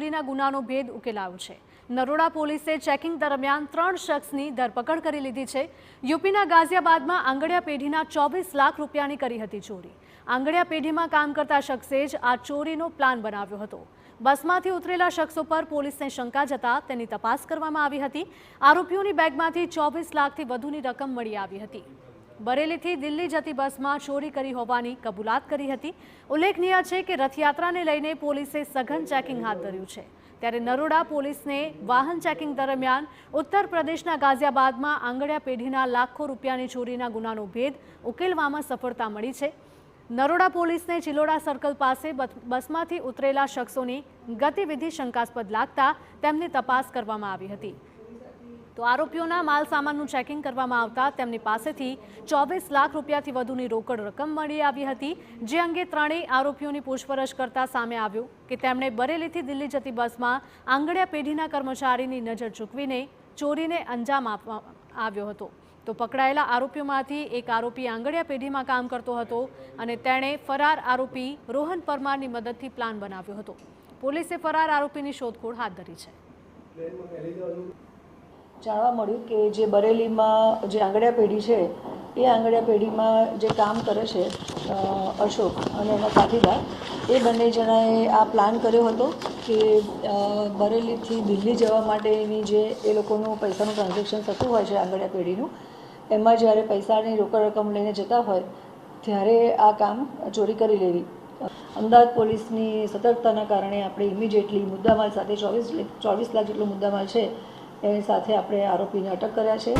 ચોરીના ગુનાનો ભેદ ઉકેલાયો છે। નરોડા પોલીસે ચેકિંગ દરમિયાન 3 શખ્સની ધરપકડ કરી લીધી છે। યુપીના ગાઝિયાબાદમાં આંગડિયા પેઢીના 24 લાખ રૂપિયાની કરી હતી ચોરી। આંગડિયા પેઢીમાં કામ કરતા શખ્સે જ આ ચોરીનો પ્લાન બનાવ્યો હતો। બસમાંથી ઉતરેલા શખ્સો પર પોલીસને શંકા જતા તેની તપાસ કરવામાં આવી હતી। આરોપીઓની બેગમાંથી 24 લાખથી વધુની રકમ મળી આવી હતી। બરેલીથી દિલ્હી જતી બસમાં ચોરી કરી હોવાની કબૂલાત કરી હતી। ઉલ્લેખનીય છે કે રથયાત્રાને લઈને પોલીસે સઘન ચેકિંગ હાથ ધર્યું છે। ત્યારે નરોડા પોલીસને વાહન ચેકિંગ દરમિયાન ઉત્તર પ્રદેશના ગાઝિયાબાદમાં આંગડિયા પેઢીના લાખો રૂપિયાની ચોરીના ગુનાનો ભેદ ઉકેલવામાં સફળતા મળી છે। નરોડા પોલીસને ચિલોડા સર્કલ પાસે બસમાંથી ઉતરેલા શખ્સોની ગતિવિધિ શંકાસ્પદ લાગતા તેમની તપાસ કરવામાં આવી હતી। તો આરોપીઓના માલ સામાનનું ચેકિંગ કરવામાં આવતા તેમની પાસેથી 24 લાખ રૂપિયાથી વધુની રોકડ રકમ મળી આવી હતી। જે અંગે ત્રણેય આરોપીઓની પૂછપરછ કરતા સામે આવ્યું કે તેમણે બરેલીથી દિલ્હી જતી બસમાં આંગડિયા પેઢીના કર્મચારીની નજર ચૂકવીને ચોરીને અંજામ આવ્યો હતો। તો પકડાયેલા આરોપીઓમાંથી એક આરોપી આંગડિયા પેઢીમાં કામ કરતો હતો અને તેણે ફરાર આરોપી રોહન પરમારની મદદથી પ્લાન બનાવ્યો હતો। પોલીસે ફરાર આરોપીની શોધખોળ હાથ ધરી છે। જાણવા મળ્યું કે જે બરેલીમાં જે આંગડિયા પેઢી છે એ આંગડિયા પેઢીમાં જે કામ કરે છે અશોક અને એના સાથીદાર એ બંને જણાએ આ પ્લાન કર્યો હતો કે બરેલીથી દિલ્હી જવા માટેની જે એ લોકોનું પૈસાનું ટ્રાન્ઝેક્શન થતું હોય છે આંગડિયા પેઢીનું એમાં જ્યારે પૈસાની રોકડ રકમ લઈને જતા હોય ત્યારે આ કામ ચોરી કરી લેવી। અમદાવાદ પોલીસની સતર્કતાના કારણે આપણે ઇમિડિયેટલી મુદ્દામાલ સાથે 24 લાખ જેટલો મુદ્દામાલ છે એની સાથે આપણે આરોપીને અટક કર્યા છે।